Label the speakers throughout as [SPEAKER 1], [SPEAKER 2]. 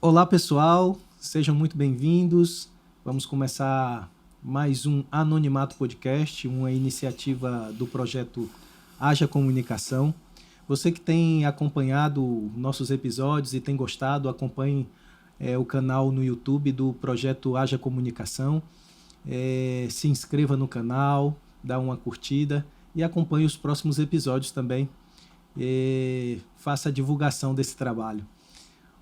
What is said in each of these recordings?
[SPEAKER 1] Olá pessoal, sejam muito bem-vindos. Vamos começar mais um Anonimato Podcast, uma iniciativa do projeto Haja Comunicação. Você que tem acompanhado nossos episódios e tem gostado, acompanhe o canal no YouTube do projeto Haja Comunicação. Se inscreva no canal, dá uma curtida e acompanhe os próximos episódios também. Faça a divulgação desse trabalho.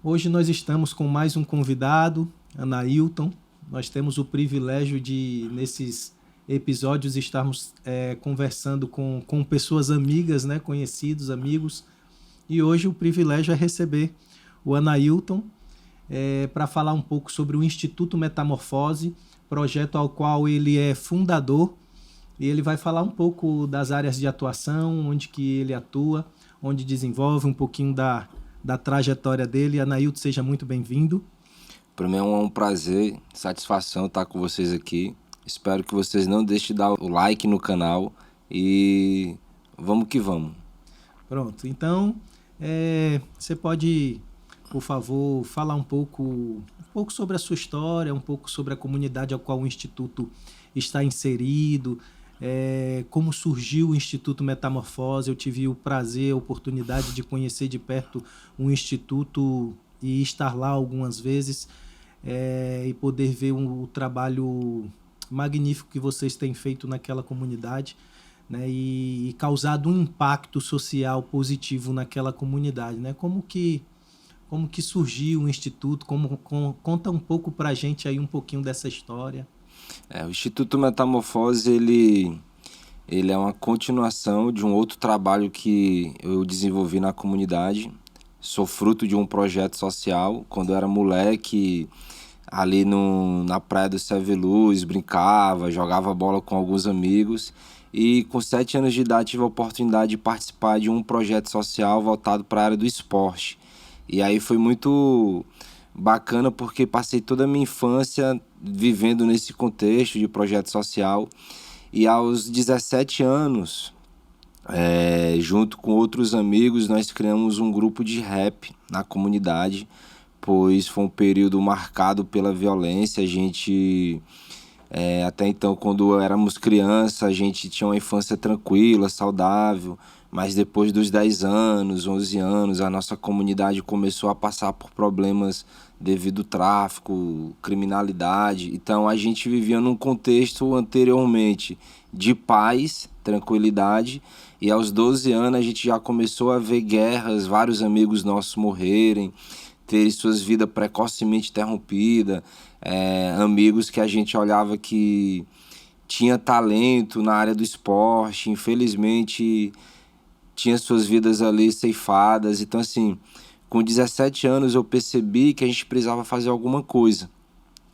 [SPEAKER 1] Hoje nós estamos com mais um convidado, Anailton. Nós temos o privilégio de, nesses episódios, estarmos conversando com pessoas amigas, né, conhecidos, amigos. E hoje o privilégio é receber o Anailton para falar um pouco sobre o Instituto Metamorfose, projeto ao qual ele é fundador. E ele vai falar um pouco das áreas de atuação, onde que ele atua, onde desenvolve um pouquinho da trajetória dele. Anailton, seja muito bem-vindo.
[SPEAKER 2] Para mim é um prazer, satisfação estar com vocês aqui. Espero que vocês não deixem de dar o like no canal e vamos que vamos.
[SPEAKER 1] Pronto, então você pode, por favor, falar um pouco sobre a sua história, um pouco sobre a comunidade ao qual o Instituto está inserido, como surgiu o Instituto Metamorfose. Eu tive o prazer, a oportunidade de conhecer de perto um instituto e estar lá algumas vezes e poder ver o trabalho magnífico que vocês têm feito naquela comunidade, né, e causado um impacto social positivo naquela comunidade, né? Como que surgiu o Instituto? Conta um pouco para a gente aí um pouquinho dessa história.
[SPEAKER 2] O Instituto Metamorfose, ele é uma continuação de um outro trabalho que eu desenvolvi na comunidade. Sou fruto de um projeto social. Quando eu era moleque, ali na praia do Seve Luz, brincava, jogava bola com alguns amigos. E com 7 anos de idade tive a oportunidade de participar de um projeto social voltado para a área do esporte. E aí foi muito bacana porque passei toda a minha infância vivendo nesse contexto de projeto social. E aos 17 anos, junto com outros amigos, nós criamos um grupo de rap na comunidade, pois foi um período marcado pela violência. A gente, até então, quando éramos crianças, a gente tinha uma infância tranquila, saudável, mas depois dos 10 anos, 11 anos, a nossa comunidade começou a passar por problemas devido ao tráfico, criminalidade. Então a gente vivia num contexto anteriormente de paz, tranquilidade, e aos 12 anos a gente já começou a ver guerras, vários amigos nossos morrerem, terem suas vidas precocemente interrompidas, amigos que a gente olhava que tinha talento na área do esporte, infelizmente tinha suas vidas ali ceifadas. Então, assim, com 17 anos eu percebi que a gente precisava fazer alguma coisa.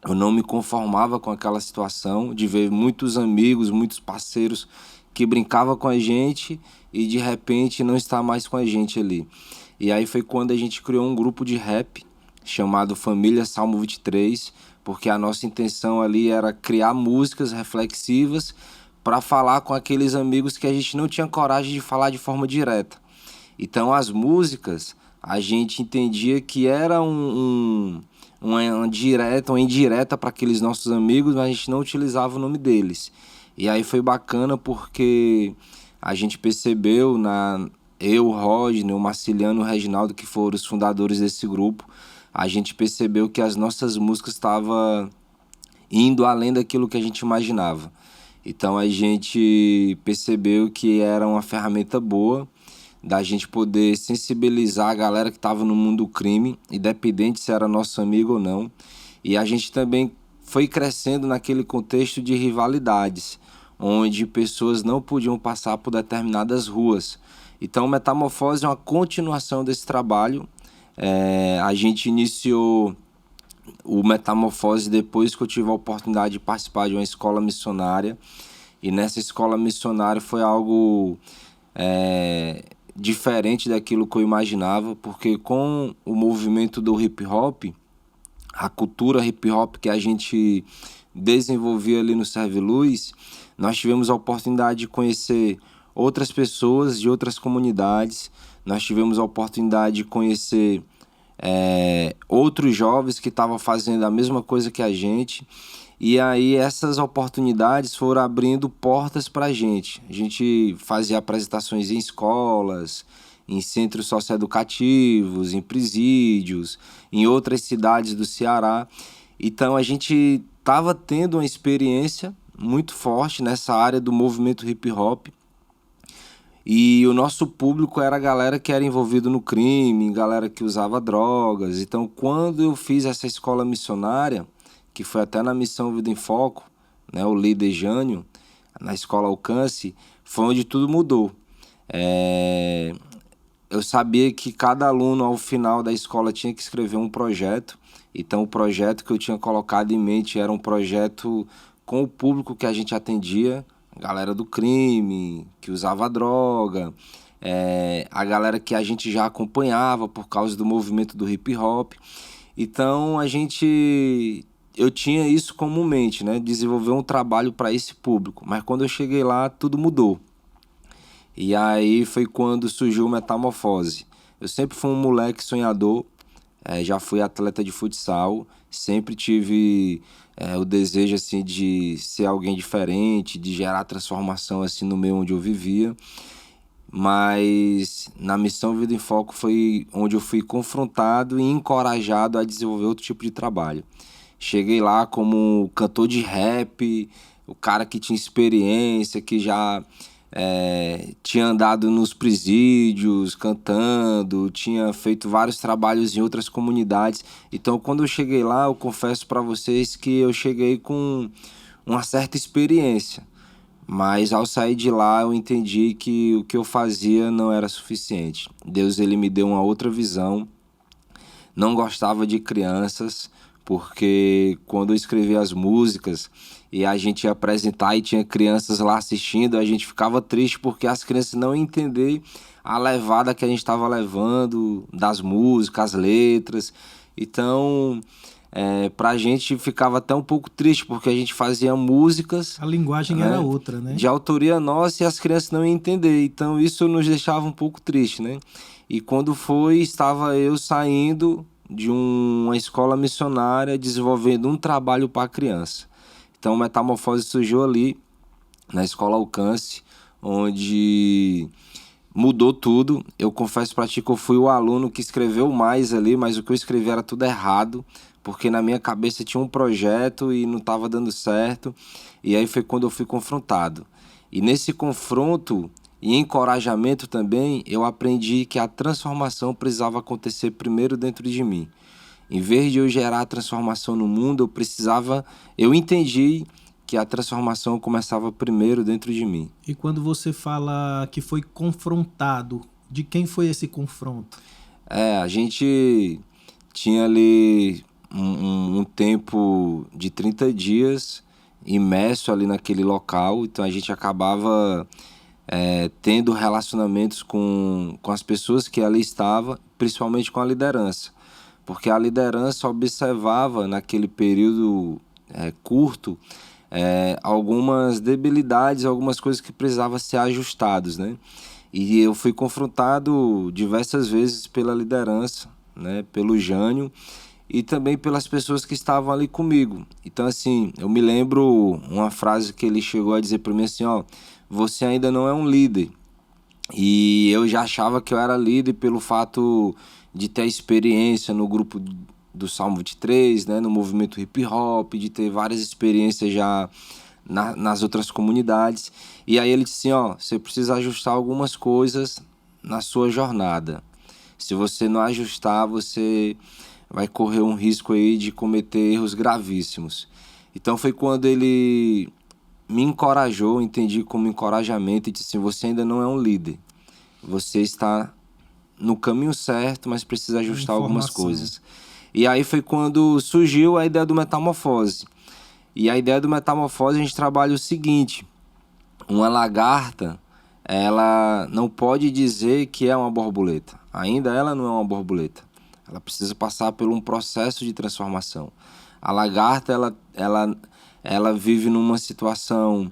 [SPEAKER 2] Eu não me conformava com aquela situação de ver muitos amigos, muitos parceiros que brincavam com a gente e de repente não estar mais com a gente ali. E aí foi quando a gente criou um grupo de rap chamado Família Salmo 23, porque a nossa intenção ali era criar músicas reflexivas para falar com aqueles amigos que a gente não tinha coragem de falar de forma direta. Então as músicas, a gente entendia que era uma direta, uma indireta para aqueles nossos amigos, mas a gente não utilizava o nome deles. E aí foi bacana porque a gente percebeu, eu, o Rodney, o Marciliano e o Reginaldo, que foram os fundadores desse grupo, a gente percebeu que as nossas músicas estavam indo além daquilo que a gente imaginava. Então a gente percebeu que era uma ferramenta boa da gente poder sensibilizar a galera que estava no mundo do crime, independente se era nosso amigo ou não. E a gente também foi crescendo naquele contexto de rivalidades, onde pessoas não podiam passar por determinadas ruas. Então Metamorfose é uma continuação desse trabalho. A gente iniciou o Metamorfose depois que eu tive a oportunidade de participar de uma escola missionária. E nessa escola missionária foi algo diferente daquilo que eu imaginava, porque com o movimento do hip hop, a cultura hip hop que a gente desenvolvia ali no Serve Luz, nós tivemos a oportunidade de conhecer outras pessoas de outras comunidades, nós tivemos a oportunidade de conhecer outros jovens que estavam fazendo a mesma coisa que a gente. E aí essas oportunidades foram abrindo portas para a gente. A gente fazia apresentações em escolas, em centros socioeducativos, em presídios, em outras cidades do Ceará. Então a gente estava tendo uma experiência muito forte nessa área do movimento hip hop. E o nosso público era a galera que era envolvida no crime, galera que usava drogas. Então, quando eu fiz essa escola missionária, que foi até na Missão Vida em Foco, né, o líder Jânio, na escola Alcance, foi onde tudo mudou. Eu sabia que cada aluno, ao final da escola, tinha que escrever um projeto. Então, o projeto que eu tinha colocado em mente era um projeto com o público que a gente atendia, a galera do crime, que usava droga, a galera que a gente já acompanhava por causa do movimento do hip hop. Então, eu tinha isso como mente, né? Desenvolver um trabalho para esse público. Mas quando eu cheguei lá, tudo mudou. E aí foi quando surgiu o Metamorfose. Eu sempre fui um moleque sonhador, já fui atleta de futsal, sempre tive o desejo assim, de ser alguém diferente, de gerar transformação assim, no meio onde eu vivia. Mas na Missão Vida em Foco foi onde eu fui confrontado e encorajado a desenvolver outro tipo de trabalho. Cheguei lá como cantor de rap, o cara que tinha experiência, que já tinha andado nos presídios cantando, tinha feito vários trabalhos em outras comunidades. Então, quando eu cheguei lá, eu confesso para vocês que eu cheguei com uma certa experiência. Mas ao sair de lá, eu entendi que o que eu fazia não era suficiente. Deus, ele me deu uma outra visão. Não gostava de crianças, porque quando eu escrevia as músicas e a gente ia apresentar e tinha crianças lá assistindo, a gente ficava triste porque as crianças não iam entender a levada que a gente estava levando das músicas, as letras. Então, pra gente ficava até um pouco triste, porque a gente fazia músicas,
[SPEAKER 1] A linguagem
[SPEAKER 2] né,
[SPEAKER 1] era outra, né?
[SPEAKER 2] de autoria nossa, e as crianças não iam entender. Então isso nos deixava um pouco triste, né? E quando estava eu saindo de uma escola missionária, desenvolvendo um trabalho para criança. Então a Metamorfose surgiu ali, na escola Alcance, onde mudou tudo. Eu confesso para ti que eu fui o aluno que escreveu mais ali, mas o que eu escrevi era tudo errado, porque na minha cabeça tinha um projeto e não estava dando certo. E aí foi quando eu fui confrontado. E nesse confronto e encorajamento também, eu aprendi que a transformação precisava acontecer primeiro dentro de mim. Em vez de eu gerar a transformação no mundo, eu entendi que a transformação começava primeiro dentro de mim.
[SPEAKER 1] E quando você fala que foi confrontado, de quem foi esse confronto?
[SPEAKER 2] A gente tinha ali um tempo de 30 dias imerso ali naquele local, então a gente acabava tendo relacionamentos com as pessoas que ali estavam, principalmente com a liderança, porque a liderança observava naquele período curto algumas debilidades, algumas coisas que precisavam ser ajustadas, né? E eu fui confrontado diversas vezes pela liderança, né? Pelo Jânio e também pelas pessoas que estavam ali comigo. Então, assim, eu me lembro uma frase que ele chegou a dizer para mim assim, ó, você ainda não é um líder. E eu já achava que eu era líder pelo fato de ter experiência no grupo do Salmo 23, né, no movimento hip hop, de ter várias experiências já nas outras comunidades. E aí ele disse assim, ó, você precisa ajustar algumas coisas na sua jornada. Se você não ajustar, você vai correr um risco aí de cometer erros gravíssimos. Então foi quando ele me encorajou, entendi como encorajamento, e disse assim, você ainda não é um líder. Você está no caminho certo, mas precisa ajustar algumas coisas. E aí foi quando surgiu a ideia do Metamorfose. E a ideia do Metamorfose, a gente trabalha o seguinte, uma lagarta, ela não pode dizer que é uma borboleta. Ainda ela não é uma borboleta. Ela precisa passar por um processo de transformação. A lagarta, ela vive numa situação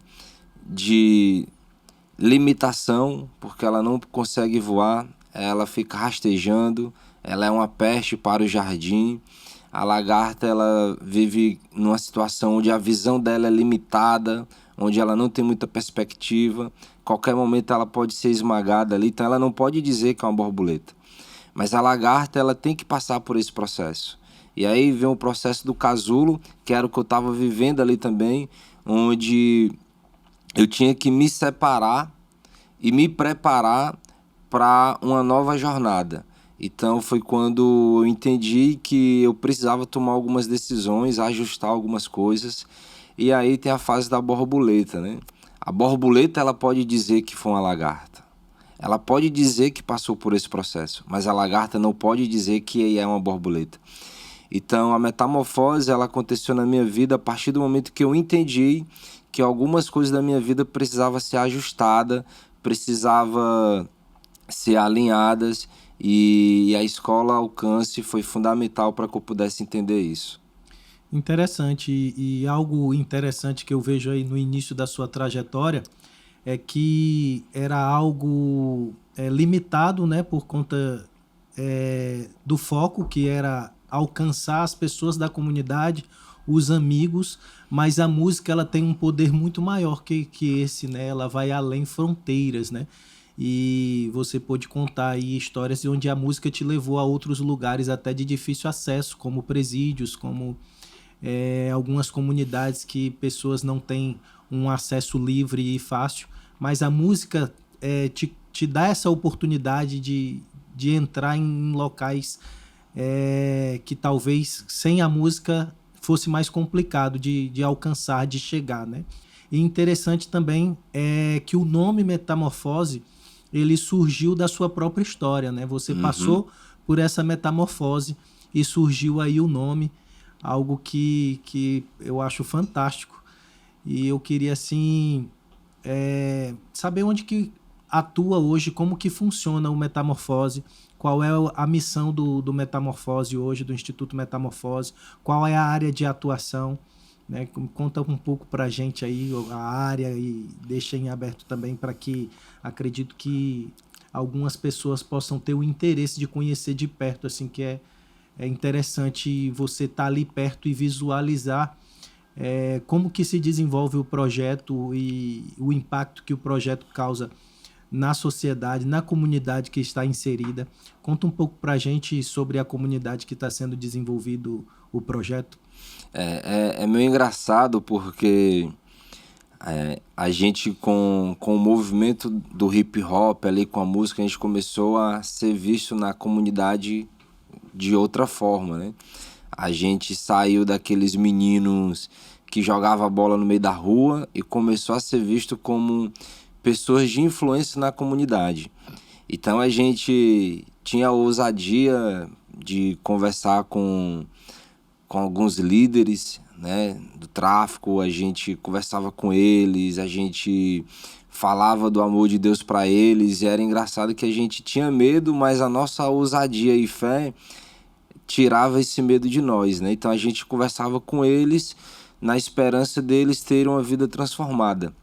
[SPEAKER 2] de limitação, porque ela não consegue voar, ela fica rastejando, ela é uma peste para o jardim. A lagarta, ela vive numa situação onde a visão dela é limitada, onde ela não tem muita perspectiva. Qualquer momento ela pode ser esmagada ali, então ela não pode dizer que é uma borboleta. Mas a lagarta, ela tem que passar por esse processo. E aí vem o processo do casulo, que era o que eu estava vivendo ali também, onde eu tinha que me separar e me preparar para uma nova jornada. Então foi quando eu entendi que eu precisava tomar algumas decisões, ajustar algumas coisas. E aí tem a fase da borboleta, né? A borboleta, ela pode dizer que foi uma lagarta. Ela pode dizer que passou por esse processo, mas a lagarta não pode dizer que é uma borboleta. Então a metamorfose, ela aconteceu na minha vida a partir do momento que eu entendi que algumas coisas da minha vida precisavam ser ajustadas, precisava ser alinhadas, e a escola Alcance foi fundamental para que eu pudesse entender isso.
[SPEAKER 1] Interessante. E algo interessante que eu vejo aí no início da sua trajetória é que era algo limitado, né, por conta do foco, que era alcançar as pessoas da comunidade, os amigos, mas a música ela tem um poder muito maior que esse, né? Ela vai além fronteiras, né? E você pôde contar aí histórias de onde a música te levou a outros lugares até de difícil acesso, como presídios, como algumas comunidades que pessoas não têm um acesso livre e fácil, mas a música te dá essa oportunidade de entrar em locais que talvez sem a música fosse mais complicado de alcançar, de chegar, né? E interessante também é que o nome Metamorfose, ele surgiu da sua própria história, né? Você passou por essa metamorfose e surgiu aí o nome, algo que eu acho fantástico. E eu queria, assim, saber onde que atua hoje, como que funciona o Metamorfose, qual é a missão do Metamorfose hoje, do Instituto Metamorfose, qual é a área de atuação, né? Conta um pouco para a gente aí a área e deixa em aberto também para que acredito que algumas pessoas possam ter o interesse de conhecer de perto, assim, que é interessante você estar ali perto e visualizar como que se desenvolve o projeto e o impacto que o projeto causa na sociedade, na comunidade que está inserida. Conta um pouco para a gente sobre a comunidade que está sendo desenvolvido o projeto.
[SPEAKER 2] É meio engraçado porque a gente com o movimento do hip hop ali, com a música, a gente começou a ser visto na comunidade de outra forma, né? A gente saiu daqueles meninos que jogavam bola no meio da rua e começou a ser visto como pessoas de influência na comunidade. Então a gente tinha a ousadia de conversar com alguns líderes, né, do tráfico. A gente conversava com eles, a gente falava do amor de Deus para eles, e era engraçado que a gente tinha medo, mas a nossa ousadia e fé tirava esse medo de nós, né? Então a gente conversava com eles na esperança deles terem uma vida transformada.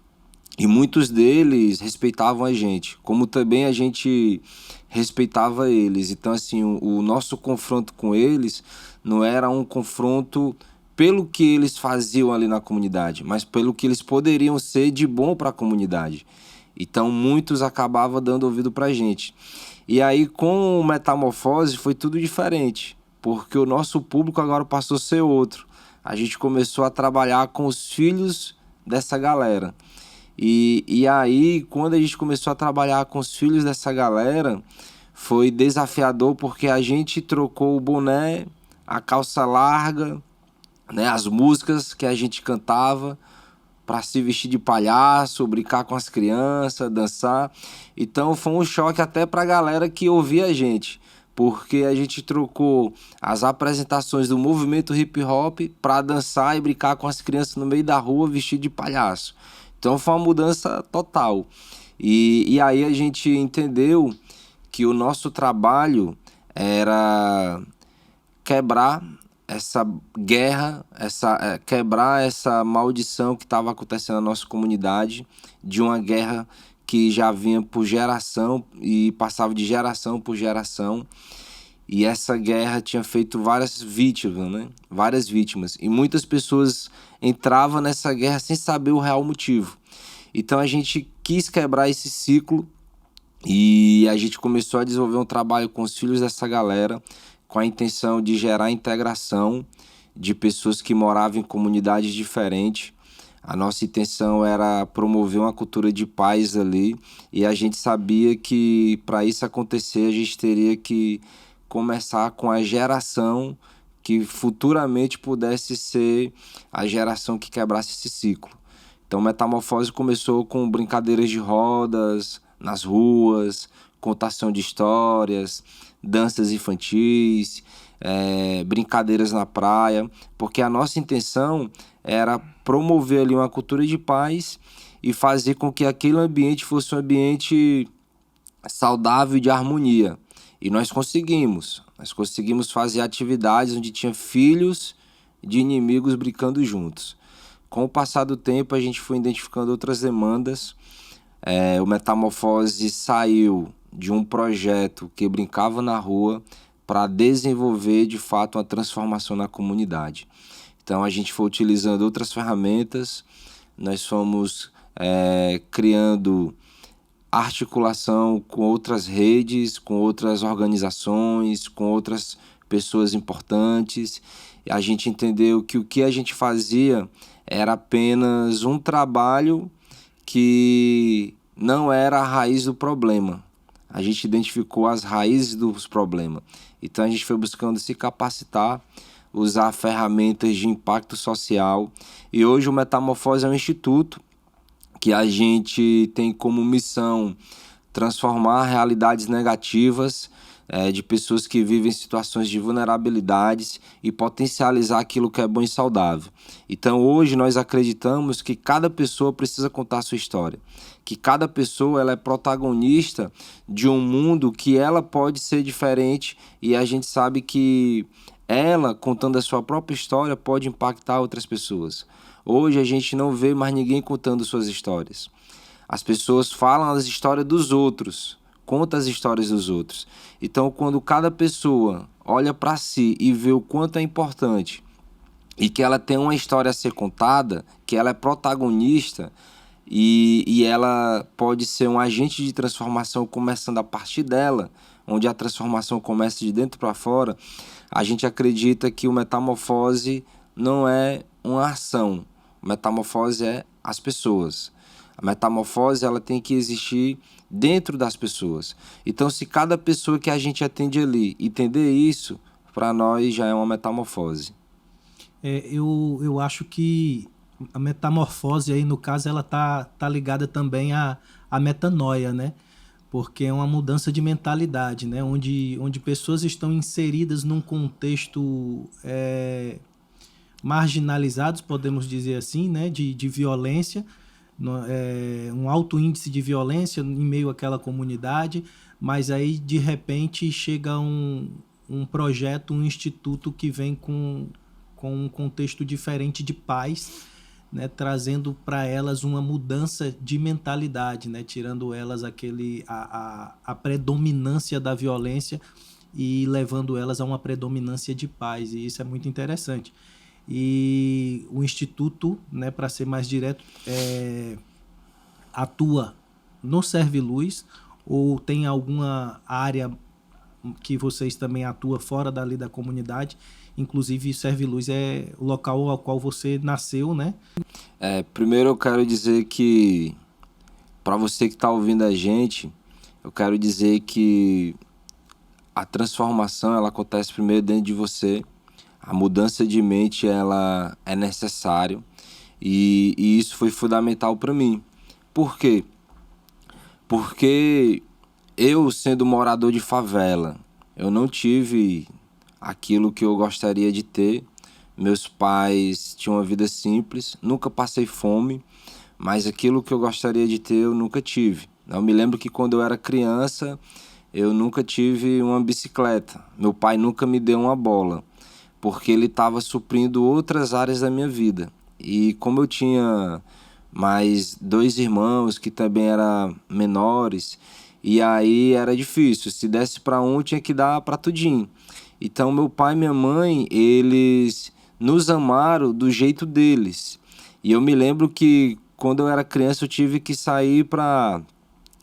[SPEAKER 2] E muitos deles respeitavam a gente, como também a gente respeitava eles. Então, assim, o nosso confronto com eles não era um confronto pelo que eles faziam ali na comunidade, mas pelo que eles poderiam ser de bom para a comunidade. Então, muitos acabavam dando ouvido para a gente. E aí, com o Metamorfose, foi tudo diferente, porque o nosso público agora passou a ser outro. A gente começou a trabalhar com os filhos dessa galera. E aí, quando a gente começou a trabalhar com os filhos dessa galera, foi desafiador, porque a gente trocou o boné, a calça larga, né, as músicas que a gente cantava, para se vestir de palhaço, brincar com as crianças, dançar. Então foi um choque até para a galera que ouvia a gente, porque a gente trocou as apresentações do movimento hip hop para dançar e brincar com as crianças no meio da rua vestido de palhaço. Então foi uma mudança total. E aí a gente entendeu que o nosso trabalho era quebrar essa guerra, quebrar essa maldição que estava acontecendo na nossa comunidade, de uma guerra que já vinha por geração e passava de geração por geração. E essa guerra tinha feito várias vítimas, né? Várias vítimas. E muitas pessoas entravam nessa guerra sem saber o real motivo. Então a gente quis quebrar esse ciclo e a gente começou a desenvolver um trabalho com os filhos dessa galera, com a intenção de gerar integração de pessoas que moravam em comunidades diferentes. A nossa intenção era promover uma cultura de paz ali, e a gente sabia que para isso acontecer a gente teria que começar com a geração que futuramente pudesse ser a geração que quebrasse esse ciclo. Então, Metamorfose começou com brincadeiras de rodas nas ruas, contação de histórias, danças infantis, brincadeiras na praia, porque a nossa intenção era promover ali uma cultura de paz e fazer com que aquele ambiente fosse um ambiente saudável e de harmonia. E nós conseguimos fazer atividades onde tinha filhos de inimigos brincando juntos. Com o passar do tempo, a gente foi identificando outras demandas. O Metamorfose saiu de um projeto que brincava na rua para desenvolver, de fato, uma transformação na comunidade. Então, a gente foi utilizando outras ferramentas, nós fomos criando articulação com outras redes, com outras organizações, com outras pessoas importantes. E a gente entendeu que o que a gente fazia era apenas um trabalho que não era a raiz do problema. A gente identificou as raízes dos problemas. Então a gente foi buscando se capacitar, usar ferramentas de impacto social. E hoje o Metamorfose é um instituto que a gente tem como missão transformar realidades negativas de pessoas que vivem em situações de vulnerabilidades e potencializar aquilo que é bom e saudável. Então hoje nós acreditamos que cada pessoa precisa contar a sua história, que cada pessoa ela é protagonista de um mundo que ela pode ser diferente, e a gente sabe que ela, contando a sua própria história, pode impactar outras pessoas. Hoje a gente não vê mais ninguém contando suas histórias. As pessoas falam as histórias dos outros, contam as histórias dos outros. Então, quando cada pessoa olha para si e vê o quanto é importante e que ela tem uma história a ser contada, que ela é protagonista e ela pode ser um agente de transformação começando a partir dela, onde a transformação começa de dentro para fora, a gente acredita que o Metamorfose não é uma ação. Metamorfose é as pessoas. A metamorfose ela tem que existir dentro das pessoas. Então, se cada pessoa que a gente atende ali entender isso, para nós já é uma metamorfose.
[SPEAKER 1] Eu acho que a metamorfose aí, no caso, ela tá ligada também à metanoia, né? Porque é uma mudança de mentalidade, né? Onde pessoas estão inseridas num contexto marginalizados, podemos dizer assim, né, de violência, um alto índice de violência em meio àquela comunidade, mas aí de repente chega um projeto, um instituto que vem com um contexto diferente de paz, né, trazendo para elas uma mudança de mentalidade, né, tirando elas a predominância da violência e levando elas a uma predominância de paz, e isso é muito interessante. E o Instituto, né, para ser mais direto, atua no Serviluz, ou tem alguma área que vocês também atuam fora dali da comunidade? Inclusive, Serviluz é o local ao qual você nasceu, né?
[SPEAKER 2] Primeiro eu quero dizer que, para você que está ouvindo a gente, eu quero dizer que a transformação ela acontece primeiro dentro de você. A mudança de mente ela é necessário e isso foi fundamental para mim. Por quê? Porque eu, sendo morador de favela, eu não tive aquilo que eu gostaria de ter. Meus pais tinham uma vida simples, nunca passei fome, mas aquilo que eu gostaria de ter eu nunca tive. Eu me lembro que quando eu era criança, eu nunca tive uma bicicleta. Meu pai nunca me deu uma bola, porque ele estava suprindo outras áreas da minha vida. E como eu tinha mais 2 irmãos que também eram menores, E aí era difícil, se desse para um tinha que dar para tudinho. Então meu pai e minha mãe, eles nos amaram do jeito deles. E eu me lembro que quando eu era criança eu tive que sair para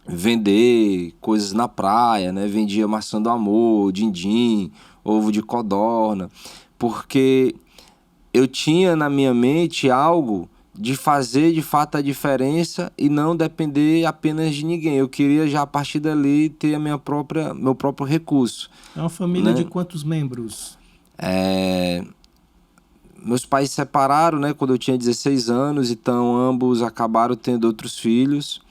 [SPEAKER 2] vender coisas na praia, né? Vendia maçã do amor, din-din, ovo de codorna, porque eu tinha na minha mente algo de fazer de fato a diferença e não depender apenas de ninguém. Eu queria já a partir dali ter meu próprio recurso,
[SPEAKER 1] É uma família de
[SPEAKER 2] né?
[SPEAKER 1] quantos membros?
[SPEAKER 2] É, Meus pais se separaram, né, quando eu tinha 16 anos, então ambos acabaram tendo outros filhos.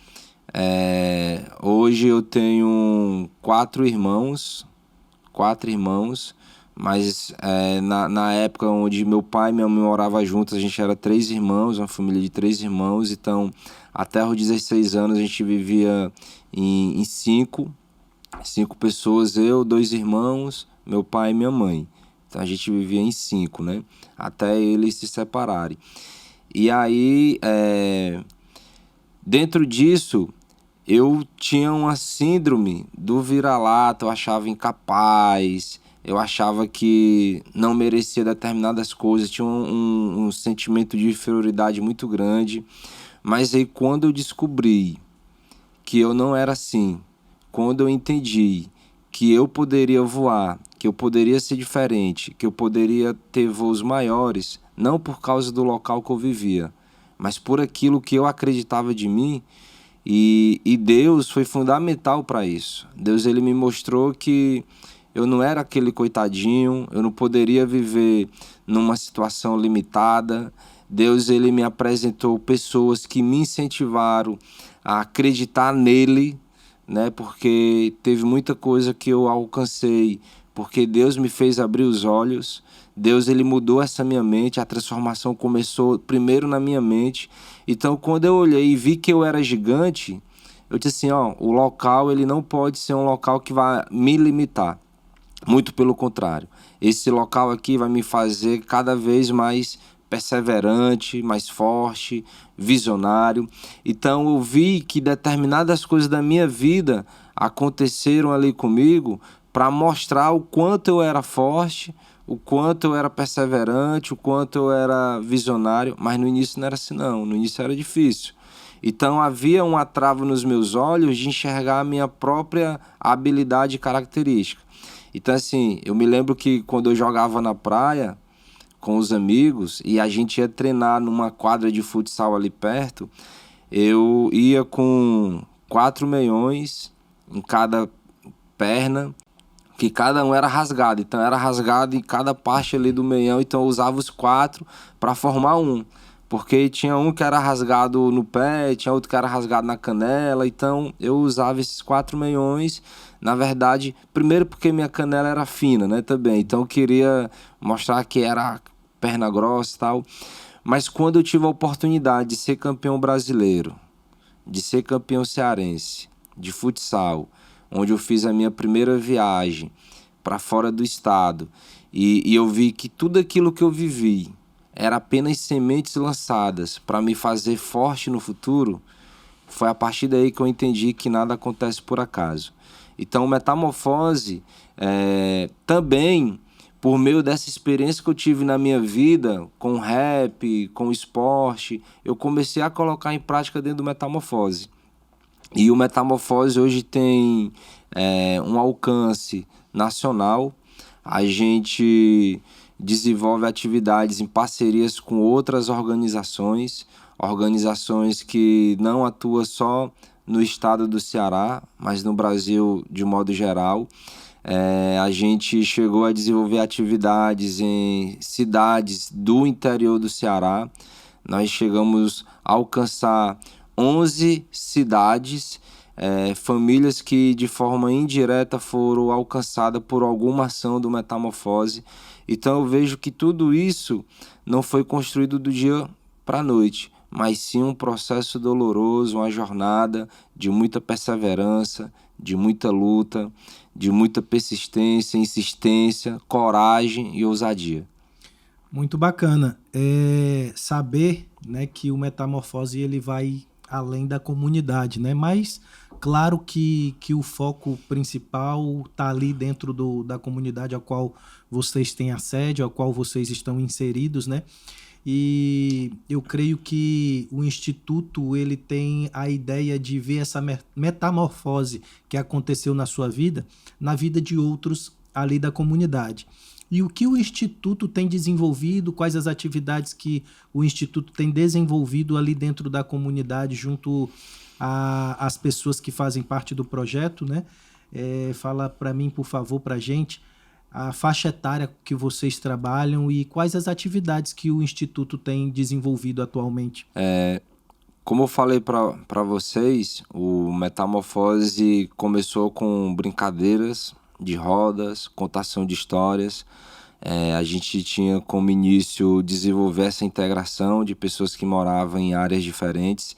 [SPEAKER 2] Hoje eu tenho quatro irmãos, mas na época onde meu pai e minha mãe moravam juntos, a gente era três irmãos, uma família de três irmãos, então até os 16 anos a gente vivia em cinco pessoas, eu, dois irmãos, meu pai e minha mãe. Então a gente vivia em cinco, né? Até eles se separarem. E aí, dentro disso, eu tinha uma síndrome do vira-lata, eu achava incapaz, eu achava que não merecia determinadas coisas, tinha um sentimento de inferioridade muito grande. Mas aí quando eu descobri que eu não era assim, quando eu entendi que eu poderia voar, que eu poderia ser diferente, que eu poderia ter voos maiores, não por causa do local que eu vivia, mas por aquilo que eu acreditava de mim, e Deus foi fundamental para isso. Deus ele me mostrou que eu não era aquele coitadinho, eu não poderia viver numa situação limitada. Deus ele me apresentou pessoas que me incentivaram a acreditar nele, né? Porque teve muita coisa que eu alcancei, porque Deus me fez abrir os olhos. Deus ele mudou essa minha mente, a transformação começou primeiro na minha mente. Então, quando eu olhei e vi que eu era gigante, eu disse assim, ó, o local ele não pode ser um local que vai me limitar. Muito pelo contrário. Esse local aqui vai me fazer cada vez mais perseverante, mais forte, visionário. Então eu vi que determinadas coisas da minha vida aconteceram ali comigo para mostrar o quanto eu era forte, o quanto eu era perseverante, o quanto eu era visionário, mas no início não era assim não, no início era difícil. Então havia uma trava nos meus olhos de enxergar a minha própria habilidade e característica. Então assim, eu me lembro que quando eu jogava na praia com os amigos e a gente ia treinar numa quadra de futsal ali perto, eu ia com 4 meiões em cada perna, que cada um era rasgado, então era rasgado em cada parte ali do meião, então eu usava os quatro para formar um, porque tinha um que era rasgado no pé, tinha outro que era rasgado na canela, então eu usava esses 4 meiões, na verdade, primeiro porque minha canela era fina, né, também, então eu queria mostrar que era perna grossa e tal, mas quando eu tive a oportunidade de ser campeão brasileiro, de ser campeão cearense, de futsal, onde eu fiz a minha primeira viagem para fora do estado, e eu vi que tudo aquilo que eu vivi era apenas sementes lançadas para me fazer forte no futuro, foi a partir daí que eu entendi que nada acontece por acaso. Então, Metamorfose também, por meio dessa experiência que eu tive na minha vida, com rap, com esporte, eu comecei a colocar em prática dentro do Metamorfose. E o Metamorfose hoje tem um alcance nacional. A gente desenvolve atividades em parcerias com outras organizações que não atuam só no estado do Ceará, mas no Brasil de modo geral. A gente chegou a desenvolver atividades em cidades do interior do Ceará. Nós chegamos a alcançar 11 cidades, famílias que de forma indireta foram alcançadas por alguma ação do Metamorfose. Então eu vejo que tudo isso não foi construído do dia para a noite, mas sim um processo doloroso, uma jornada de muita perseverança, de muita luta, de muita persistência, insistência, coragem e ousadia.
[SPEAKER 1] Muito bacana. Saber, né, que o Metamorfose ele vai além da comunidade, né? Mas, Claro que o foco principal está ali dentro da comunidade a qual vocês têm a sede, a qual vocês estão inseridos, né? E eu creio que o Instituto ele tem a ideia de ver essa metamorfose que aconteceu na sua vida, na vida de outros ali da comunidade. E o que o Instituto tem desenvolvido, quais as atividades que o Instituto tem desenvolvido ali dentro da comunidade, junto às pessoas que fazem parte do projeto, né? Fala para mim, por favor, para a gente, a faixa etária que vocês trabalham e quais as atividades que o Instituto tem desenvolvido atualmente.
[SPEAKER 2] Como eu falei para vocês, o Metamorfose começou com brincadeiras de rodas, contação de histórias. A gente tinha como início desenvolver essa integração de pessoas que moravam em áreas diferentes.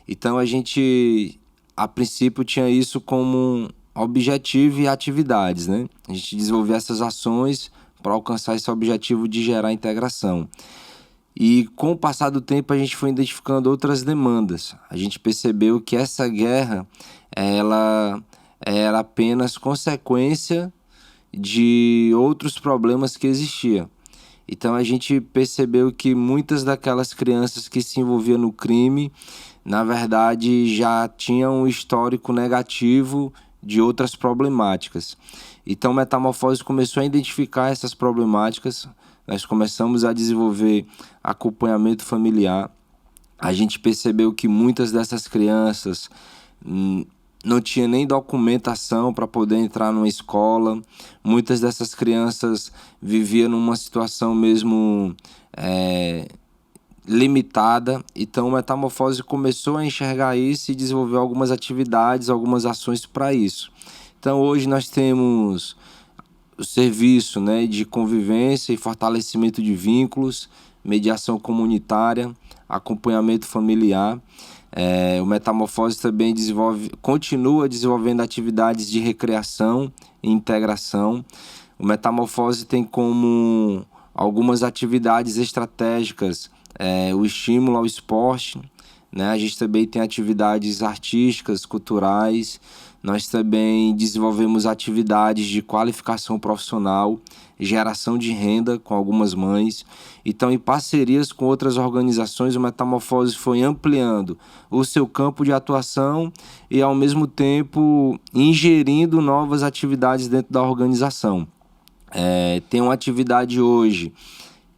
[SPEAKER 2] Então a gente, a princípio, tinha isso como um objetivo e atividades, né? A gente desenvolvia essas ações para alcançar esse objetivo de gerar integração. E com o passar do tempo a gente foi identificando outras demandas. A gente percebeu que essa guerra, ela era apenas consequência de outros problemas que existiam. Então a gente percebeu que muitas daquelas crianças que se envolviam no crime, na verdade já tinham um histórico negativo de outras problemáticas. Então Metamorfose começou a identificar essas problemáticas. Nós começamos a desenvolver acompanhamento familiar. A gente percebeu que muitas dessas crianças não tinha nem documentação para poder entrar numa escola. Muitas dessas crianças viviam numa situação mesmo limitada. Então, o Metamorfose começou a enxergar isso e desenvolveu algumas atividades, algumas ações para isso. Então, hoje nós temos o serviço, né, de convivência e fortalecimento de vínculos, mediação comunitária, acompanhamento familiar. O Metamorfose também continua desenvolvendo atividades de recreação e integração. O Metamorfose tem como algumas atividades estratégicas o estímulo ao esporte, né? A gente também tem atividades artísticas, culturais. Nós também desenvolvemos atividades de qualificação profissional, geração de renda com algumas mães. Então, em parcerias com outras organizações, o Metamorfose foi ampliando o seu campo de atuação e, ao mesmo tempo, ingerindo novas atividades dentro da organização. Tem uma atividade hoje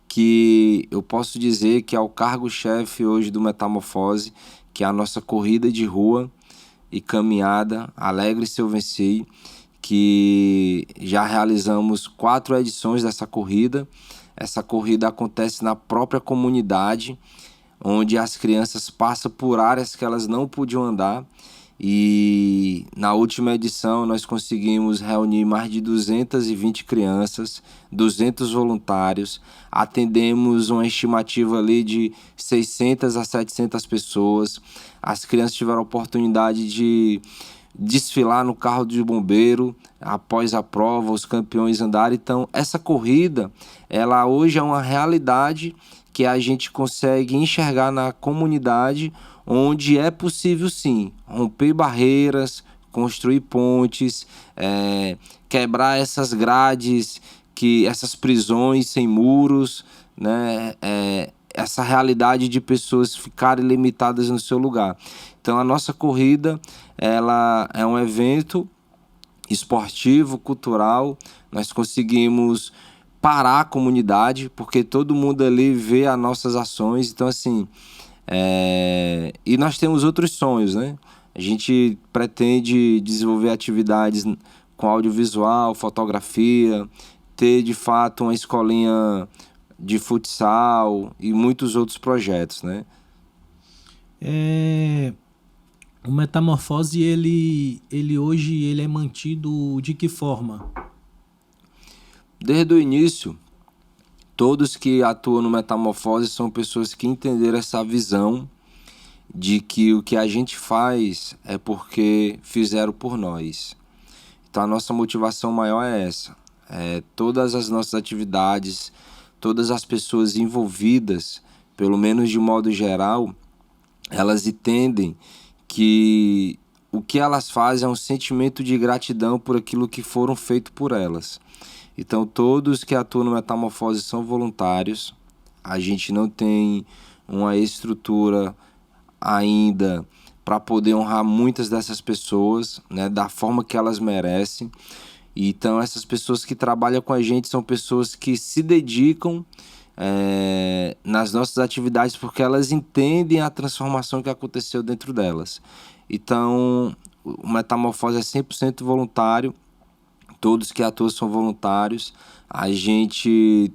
[SPEAKER 2] que eu posso dizer que é o cargo-chefe hoje do Metamorfose, que é a nossa corrida de rua e caminhada Alegre-se eu venci, que já realizamos 4 edições dessa corrida. Essa corrida acontece na própria comunidade, onde as crianças passam por áreas que elas não podiam andar. E na última edição nós conseguimos reunir mais de 220 crianças, 200 voluntários, atendemos uma estimativa ali de 600 a 700 pessoas. As crianças tiveram a oportunidade de desfilar no carro de bombeiro após a prova, os campeões andaram. Então essa corrida, ela hoje é uma realidade que a gente consegue enxergar na comunidade, onde é possível sim romper barreiras, construir pontes, quebrar essas grades, essas prisões sem muros, né? Essa realidade de pessoas ficarem limitadas no seu lugar. Então a nossa corrida, ela é um evento esportivo, cultural. Nós conseguimos parar a comunidade, porque todo mundo ali vê as nossas ações. Então assim, e nós temos outros sonhos, né? A gente pretende desenvolver atividades com audiovisual, fotografia, ter de fato uma escolinha de futsal e muitos outros projetos, né?
[SPEAKER 1] O Metamorfose, ele hoje ele é mantido de que forma?
[SPEAKER 2] Desde o início, todos que atuam no Metamorfose são pessoas que entenderam essa visão de que o que a gente faz é porque fizeram por nós. Então a nossa motivação maior é essa. Todas as nossas atividades, todas as pessoas envolvidas, pelo menos de modo geral, elas entendem que o que elas fazem é um sentimento de gratidão por aquilo que foram feito por elas. Então, todos que atuam no Metamorfose são voluntários. A gente não tem uma estrutura ainda para poder honrar muitas dessas pessoas, né, da forma que elas merecem. Então, essas pessoas que trabalham com a gente são pessoas que se dedicam nas nossas atividades porque elas entendem a transformação que aconteceu dentro delas. Então, o Metamorfose é 100% voluntário, todos que atuam são voluntários. A gente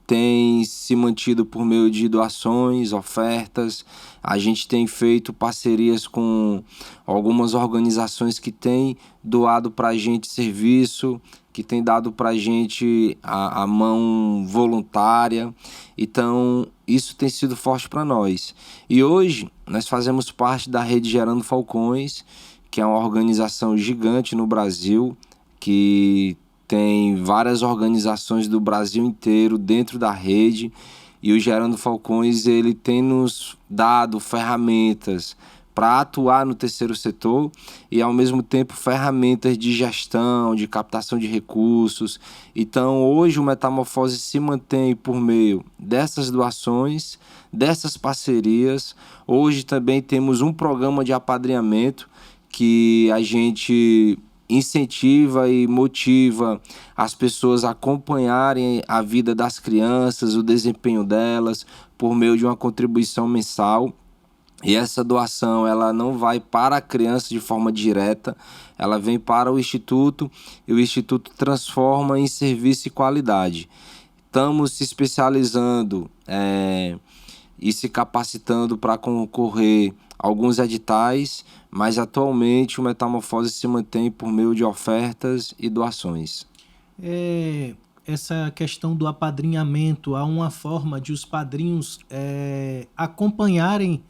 [SPEAKER 2] tem se mantido por meio de doações, ofertas. A gente tem feito parcerias com algumas organizações que têm doado para a gente serviço, que têm dado para a gente a mão voluntária. Então, isso tem sido forte para nós. E hoje, nós fazemos parte da Rede Gerando Falcões, que é uma organização gigante no Brasil, que tem várias organizações do Brasil inteiro dentro da rede, e o Gerando Falcões ele tem nos dado ferramentas para atuar no terceiro setor e ao mesmo tempo ferramentas de gestão, de captação de recursos. Então hoje o Metamorfose se mantém por meio dessas doações, dessas parcerias. Hoje também temos um programa de apadrinhamento que a gente incentiva e motiva as pessoas a acompanharem a vida das crianças, o desempenho delas, por meio de uma contribuição mensal. E essa doação ela não vai para a criança de forma direta, ela vem para o Instituto e o Instituto transforma em serviço e qualidade. Estamos se especializando e se capacitando para concorrer a alguns editais, mas atualmente o Metamorfose se mantém por meio de ofertas e doações.
[SPEAKER 1] Essa questão do apadrinhamento, há uma forma de os padrinhos acompanharem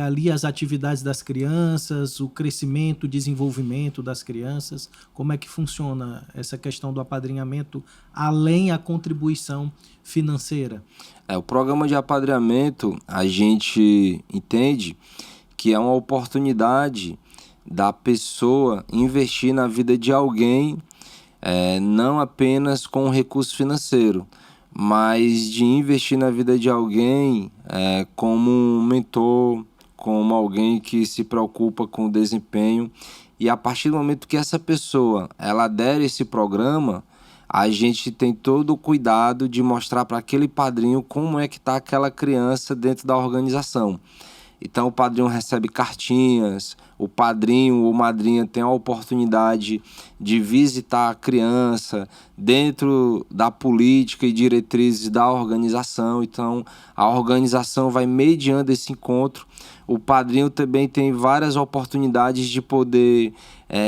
[SPEAKER 1] ali as atividades das crianças, o crescimento, o desenvolvimento das crianças. Como é que funciona essa questão do apadrinhamento, além da contribuição financeira?
[SPEAKER 2] O programa de apadrinhamento, a gente entende que é uma oportunidade da pessoa investir na vida de alguém, não apenas com recurso financeiro, mas de investir na vida de alguém como um mentor, como alguém que se preocupa com o desempenho. E a partir do momento que essa pessoa ela adere a esse programa, a gente tem todo o cuidado de mostrar para aquele padrinho como é que está aquela criança dentro da organização. Então o padrinho recebe cartinhas, o padrinho ou madrinha tem a oportunidade de visitar a criança dentro da política e diretrizes da organização. Então a organização vai mediando esse encontro. O padrinho também tem várias oportunidades de poder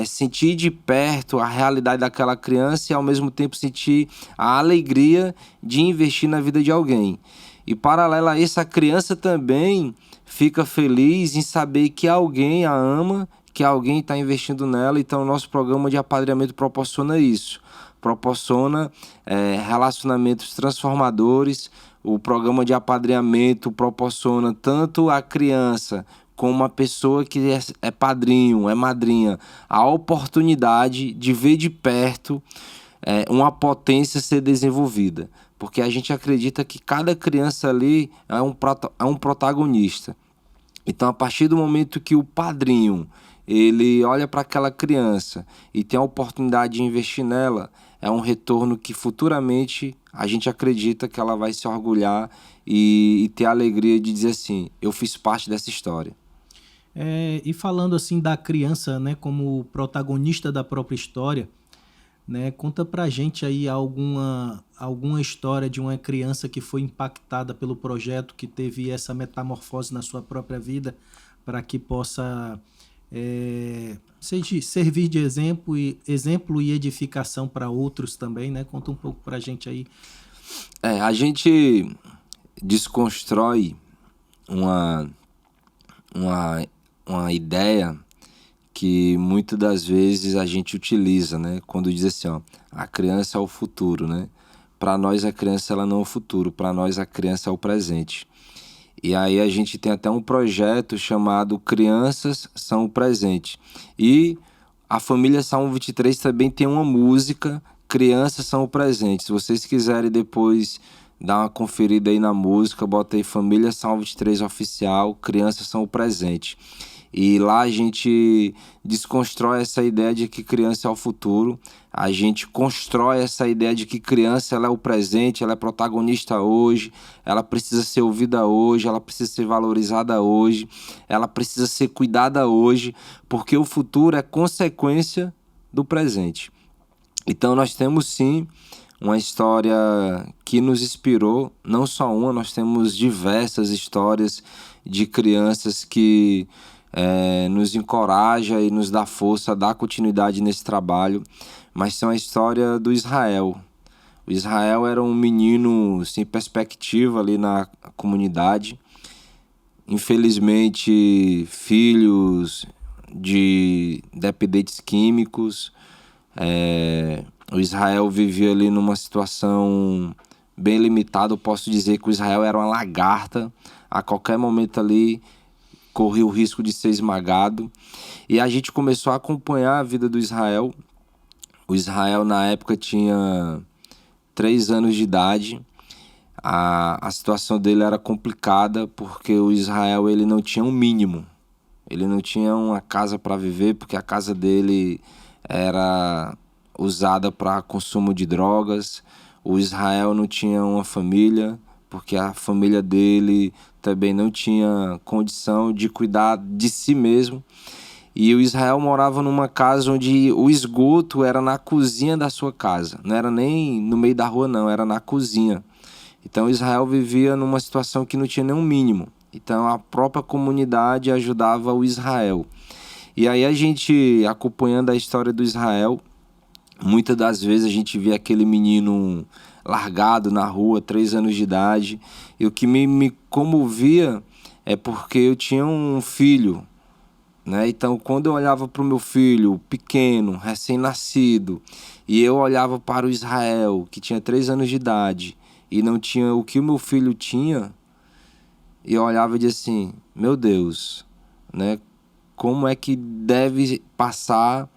[SPEAKER 2] sentir de perto a realidade daquela criança e ao mesmo tempo sentir a alegria de investir na vida de alguém. E paralelo a isso, a criança também fica feliz em saber que alguém a ama, que alguém está investindo nela. Então o nosso programa de apadrinhamento proporciona isso, proporciona relacionamentos transformadores. O programa de apadrinhamento proporciona tanto a criança como a pessoa que é padrinho, é madrinha, a oportunidade de ver de perto uma potência ser desenvolvida. Porque a gente acredita que cada criança ali é um protagonista. Então, a partir do momento que o padrinho ele olha para aquela criança e tem a oportunidade de investir nela, é um retorno que futuramente a gente acredita que ela vai se orgulhar e ter a alegria de dizer assim, eu fiz parte dessa história.
[SPEAKER 1] E falando assim da criança, né, como protagonista da própria história, né, conta pra gente aí alguma história de uma criança que foi impactada pelo projeto, que teve essa metamorfose na sua própria vida, para que possa servir de exemplo e edificação para outros também, né? Conta um pouco pra gente aí.
[SPEAKER 2] A gente desconstrói uma ideia que muitas das vezes a gente utiliza, né? Quando diz assim, a criança é o futuro, né? Para nós a criança ela não é o futuro, para nós a criança é o presente. E aí a gente tem até um projeto chamado Crianças São o Presente. E a família Salmo 23 também tem uma música, Crianças São o Presente. Se vocês quiserem depois dar uma conferida aí na música, bota aí Família Salmo 23 Oficial, Crianças São o Presente. E lá a gente desconstrói essa ideia de que criança é o futuro. A gente constrói essa ideia de que criança ela é o presente, ela é protagonista hoje, ela precisa ser ouvida hoje, ela precisa ser valorizada hoje, ela precisa ser cuidada hoje, porque o futuro é consequência do presente. Então nós temos sim uma história que nos inspirou, não só uma, nós temos diversas histórias de crianças que nos encoraja e nos dá força, dá continuidade nesse trabalho, mas tem a história do Israel. O Israel era um menino sem perspectiva ali na comunidade, infelizmente filhos de dependentes químicos. O Israel vivia ali numa situação bem limitada. Eu posso dizer que o Israel era uma lagarta, a qualquer momento ali corria o risco de ser esmagado. E a gente começou a acompanhar a vida do Israel. O Israel na época tinha 3 anos de idade. A situação dele era complicada porque o Israel ele não tinha um mínimo. Ele não tinha uma casa para viver porque a casa dele era usada para consumo de drogas. O Israel não tinha uma família porque a família dele também não tinha condição de cuidar de si mesmo. E o Israel morava numa casa onde o esgoto era na cozinha da sua casa. Não era nem no meio da rua, não, era na cozinha. Então Israel vivia numa situação que não tinha nenhum mínimo. Então a própria comunidade ajudava o Israel. E aí a gente, acompanhando a história do Israel, muitas das vezes a gente via aquele menino largado na rua, 3 anos de idade. E o que me comovia é porque eu tinha um filho, né? Então, quando eu olhava para o meu filho pequeno, recém-nascido, e eu olhava para o Israel, que tinha 3 anos de idade, e não tinha o que o meu filho tinha, e eu olhava e dizia assim, meu Deus, né? Como é que deve passar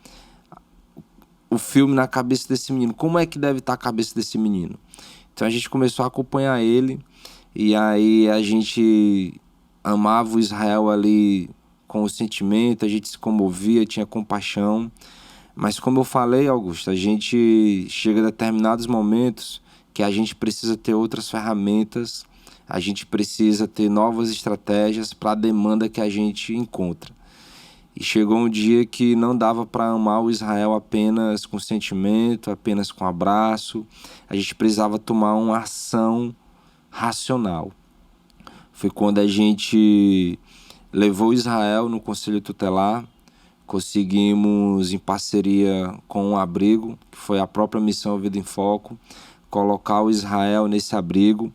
[SPEAKER 2] o filme na cabeça desse menino? Como é que deve estar a cabeça desse menino? Então a gente começou a acompanhar ele, e aí a gente amava o Israel ali com o sentimento, a gente se comovia, tinha compaixão. Mas como eu falei, Augusto, a gente chega a determinados momentos que a gente precisa ter outras ferramentas, a gente precisa ter novas estratégias para a demanda que a gente encontra. E chegou um dia que não dava para amar o Israel apenas com sentimento, apenas com abraço. A gente precisava tomar uma ação racional. Foi quando a gente levou Israel no Conselho Tutelar, conseguimos, em parceria com um abrigo, que foi a própria Missão Vida em Foco, colocar o Israel nesse abrigo.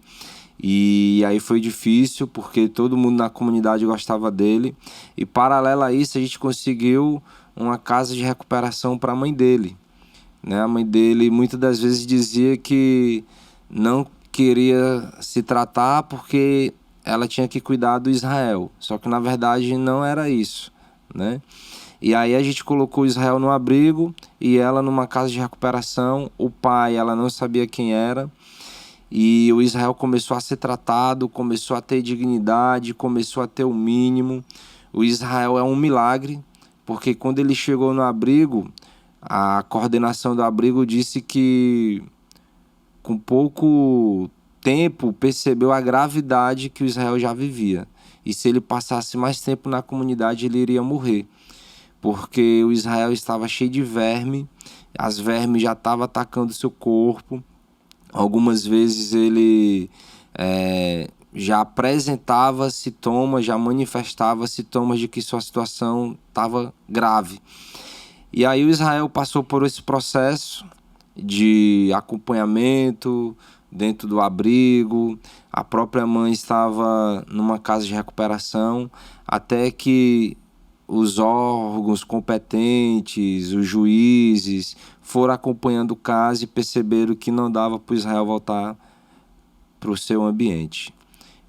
[SPEAKER 2] E aí foi difícil, porque todo mundo na comunidade gostava dele. E paralelo a isso, a gente conseguiu uma casa de recuperação para a mãe dele, né? A mãe dele muitas das vezes dizia que não queria se tratar porque ela tinha que cuidar do Israel. Só que na verdade não era isso, né? E aí a gente colocou o Israel no abrigo e ela numa casa de recuperação. O pai, ela não sabia quem era. E o Israel começou a ser tratado, começou a ter dignidade, começou a ter o mínimo. O Israel é um milagre, porque quando ele chegou no abrigo, a coordenação do abrigo disse que com pouco tempo percebeu a gravidade que o Israel já vivia. E se ele passasse mais tempo na comunidade, ele iria morrer. Porque o Israel estava cheio de verme, as vermes já estavam atacando seu corpo. Algumas vezes ele já apresentava sintomas, já manifestava sintomas de que sua situação estava grave. E aí o Israel passou por esse processo de acompanhamento dentro do abrigo. A própria mãe estava numa casa de recuperação, até que os órgãos competentes, os juízes, foram acompanhando o caso e perceberam que não dava para o Israel voltar para o seu ambiente.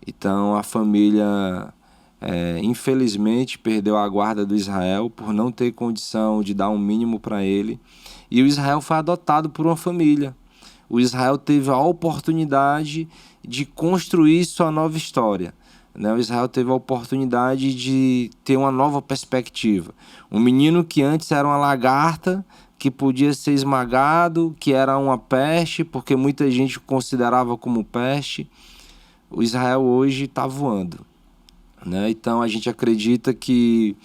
[SPEAKER 2] Então a família, infelizmente, perdeu a guarda do Israel por não ter condição de dar um mínimo para ele. E o Israel foi adotado por uma família. O Israel teve a oportunidade de construir sua nova história, né? O Israel teve a oportunidade de ter uma nova perspectiva. Um menino que antes era uma lagarta, que podia ser esmagado, que era uma peste, porque muita gente o considerava como peste. O Israel hoje está voando, né? Então a gente acredita que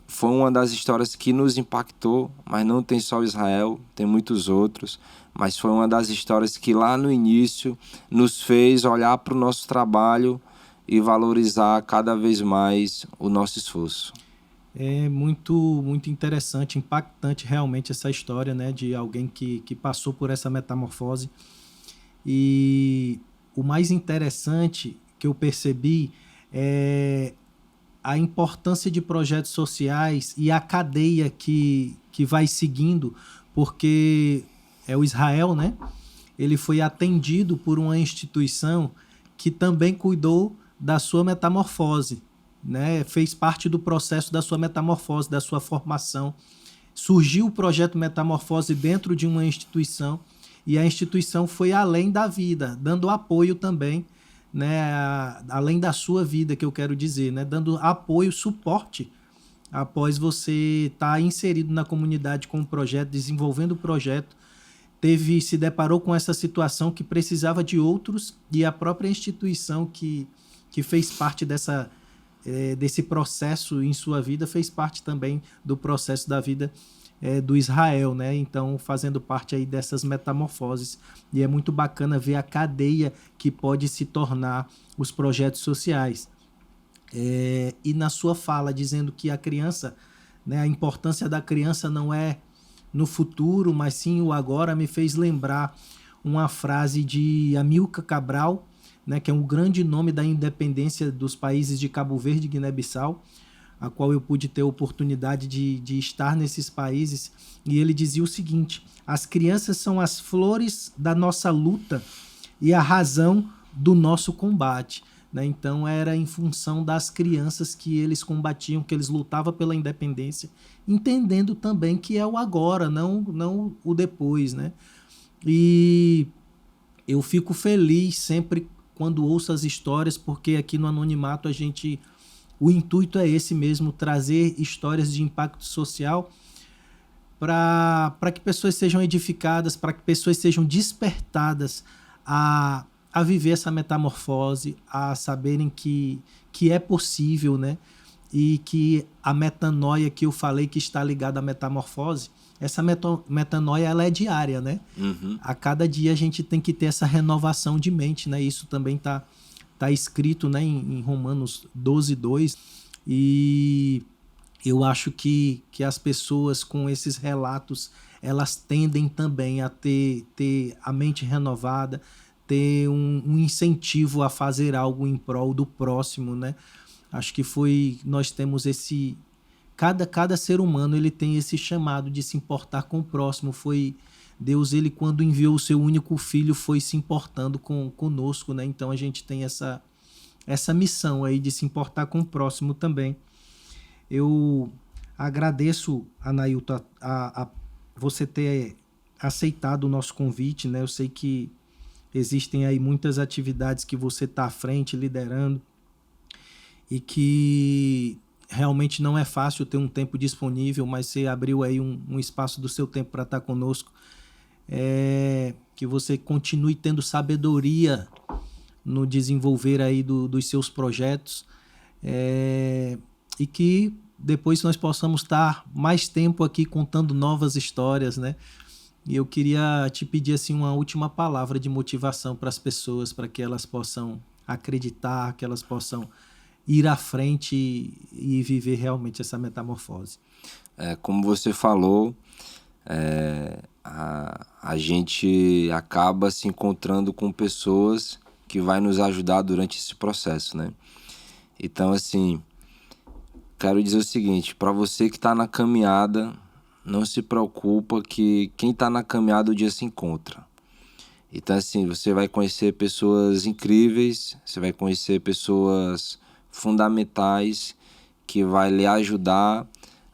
[SPEAKER 2] foi uma das histórias que nos impactou, mas não tem só Israel, tem muitos outros, mas foi uma das histórias que lá no início nos fez olhar para o nosso trabalho e valorizar cada vez mais o nosso esforço.
[SPEAKER 1] É muito interessante, impactante realmente essa história, né, de alguém que passou por essa metamorfose. E o mais interessante que eu percebi é a importância de projetos sociais e a cadeia que vai seguindo, porque é o Israel, né? Ele foi atendido por uma instituição que também cuidou da sua metamorfose, né? Fez parte do processo da sua metamorfose, da sua formação. Surgiu o projeto Metamorfose dentro de uma instituição e a instituição foi além da vida, dando apoio também, né, além da sua vida, que eu quero dizer, né, dando apoio, suporte após você estar inserido na comunidade com o projeto, desenvolvendo o projeto, se deparou com essa situação que precisava de outros e a própria instituição que fez parte desse processo em sua vida fez parte também do processo da vida do Israel, né? Então, fazendo parte aí dessas metamorfoses. E é muito bacana ver a cadeia que pode se tornar os projetos sociais. E na sua fala, dizendo que a criança, né, a importância da criança não é no futuro, mas sim o agora, me fez lembrar uma frase de Amílcar Cabral, né, que é um grande nome da independência dos países de Cabo Verde e Guiné-Bissau, a qual eu pude ter a oportunidade de estar nesses países, e ele dizia o seguinte: as crianças são as flores da nossa luta e a razão do nosso combate. Né? Então era em função das crianças que eles combatiam, que eles lutavam pela independência, entendendo também que é o agora, não o depois. Né? E eu fico feliz sempre quando ouço as histórias, porque aqui no Anonimato o intuito é esse mesmo, trazer histórias de impacto social para que pessoas sejam edificadas, para que pessoas sejam despertadas a viver essa metamorfose, a saberem que é possível, né? E que a metanoia que eu falei que está ligada à metamorfose, essa metanoia ela é diária, né?
[SPEAKER 2] Uhum.
[SPEAKER 1] A cada dia a gente tem que ter essa renovação de mente, né? Isso também está escrito, né, em Romanos 12:2, e eu acho que as pessoas com esses relatos, elas tendem também a ter a mente renovada, ter um incentivo a fazer algo em prol do próximo, né? Acho que nós temos esse... Cada ser humano ele tem esse chamado de se importar com o próximo. Foi Deus, ele quando enviou o seu único filho, foi se importando conosco, né? Então a gente tem essa missão aí de se importar com o próximo também. Eu agradeço, Anailton, a você ter aceitado o nosso convite, né? Eu sei que existem aí muitas atividades que você está à frente, liderando, e que realmente não é fácil ter um tempo disponível, mas você abriu aí um espaço do seu tempo para estar conosco. Que você continue tendo sabedoria no desenvolver aí dos seus projetos, e que depois nós possamos estar mais tempo aqui contando novas histórias, né? E eu queria te pedir assim uma última palavra de motivação para as pessoas, para que elas possam acreditar, que elas possam ir à frente e viver realmente essa metamorfose.
[SPEAKER 2] Como você falou, a gente acaba se encontrando com pessoas que vai nos ajudar durante esse processo, né? Então, assim, quero dizer o seguinte, para você que está na caminhada, não se preocupa que quem está na caminhada o dia se encontra. Então, assim, você vai conhecer pessoas incríveis, você vai conhecer pessoas fundamentais que vai lhe ajudar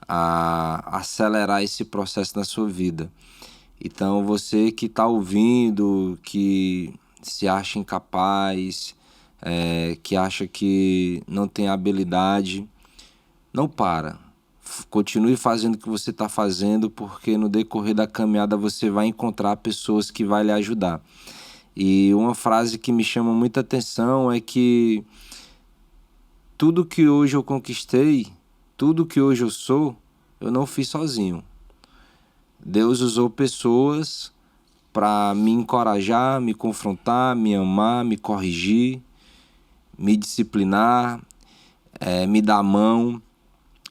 [SPEAKER 2] a acelerar esse processo na sua vida. Então, você que está ouvindo, que se acha incapaz, que acha que não tem habilidade, não para. Continue fazendo o que você está fazendo, porque no decorrer da caminhada você vai encontrar pessoas que vão lhe ajudar. E uma frase que me chama muita atenção é que tudo que hoje eu conquistei, tudo que hoje eu sou, eu não fiz sozinho. Deus usou pessoas para me encorajar, me confrontar, me amar, me corrigir, me disciplinar, me dar a mão.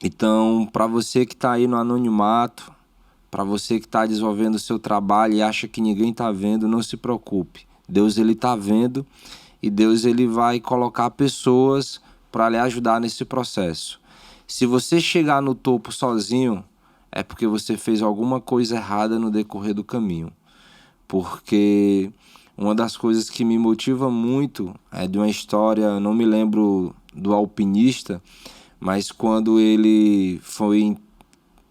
[SPEAKER 2] Então, para você que está aí no anonimato, para você que está desenvolvendo o seu trabalho e acha que ninguém está vendo, não se preocupe. Deus ele está vendo e Deus ele vai colocar pessoas para lhe ajudar nesse processo. Se você chegar no topo sozinho, é porque você fez alguma coisa errada no decorrer do caminho. Porque uma das coisas que me motiva muito é de uma história, não me lembro do alpinista, mas quando ele foi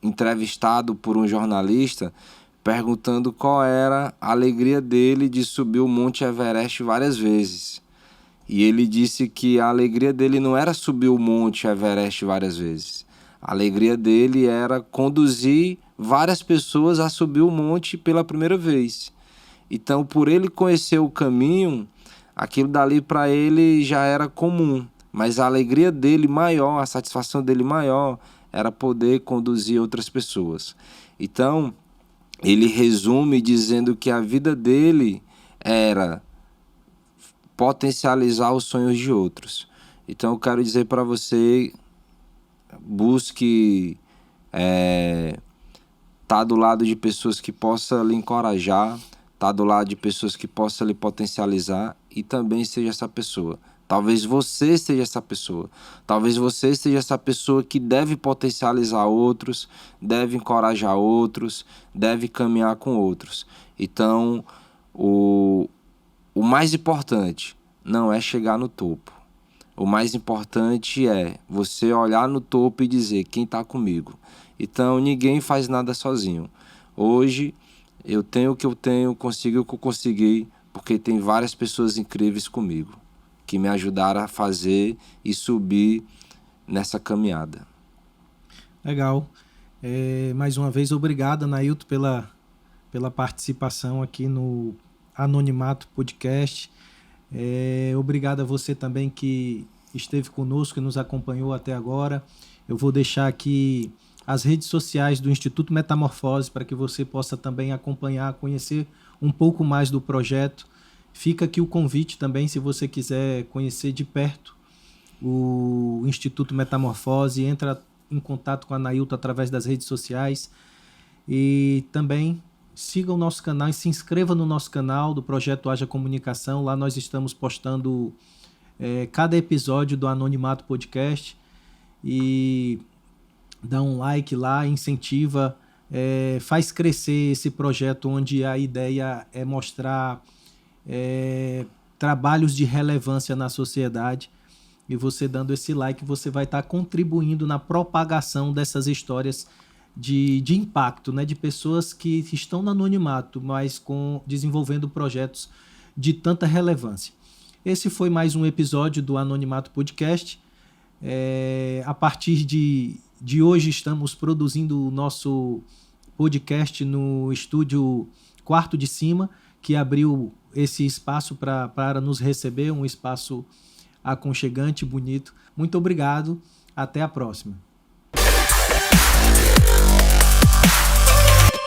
[SPEAKER 2] entrevistado por um jornalista perguntando qual era a alegria dele de subir o Monte Everest várias vezes. E ele disse que a alegria dele não era subir o Monte Everest várias vezes. A alegria dele era conduzir várias pessoas a subir o monte pela primeira vez. Então, por ele conhecer o caminho, aquilo dali para ele já era comum. Mas a alegria dele maior, a satisfação dele maior, era poder conduzir outras pessoas. Então, ele resume dizendo que a vida dele era potencializar os sonhos de outros. Então, eu quero dizer para você, busque tá do lado de pessoas que possam lhe encorajar, tá do lado de pessoas que possam lhe potencializar e também seja essa pessoa. Talvez você seja essa pessoa. Talvez você seja essa pessoa que deve potencializar outros, deve encorajar outros, deve caminhar com outros. Então, o mais importante não é chegar no topo. O mais importante é você olhar no topo e dizer quem está comigo. Então, ninguém faz nada sozinho. Hoje, eu tenho o que eu tenho, consegui o que eu consegui, porque tem várias pessoas incríveis comigo, que me ajudaram a fazer e subir nessa caminhada.
[SPEAKER 1] Legal. Mais uma vez, obrigado, Anailton, pela participação aqui no Anonimato Podcast. Obrigado a você também que esteve conosco e nos acompanhou até agora. Eu vou deixar aqui as redes sociais do Instituto Metamorfose para que você possa também acompanhar, conhecer um pouco mais do projeto. Fica aqui o convite também, se você quiser conhecer de perto o Instituto Metamorfose, entra em contato com a Anailton através das redes sociais e também siga o nosso canal e se inscreva no nosso canal do Projeto Haja Comunicação. Lá nós estamos postando cada episódio do Anonimato Podcast e dá um like lá, incentiva, faz crescer esse projeto onde a ideia é mostrar trabalhos de relevância na sociedade, e você dando esse like você vai estar contribuindo na propagação dessas histórias de impacto, né, de pessoas que estão no anonimato, mas desenvolvendo projetos de tanta relevância. Esse foi mais um episódio do Anonimato Podcast. A partir de hoje estamos produzindo o nosso podcast no estúdio Quarto de Cima, que abriu esse espaço para nos receber, um espaço aconchegante, bonito. Muito obrigado, até a próxima.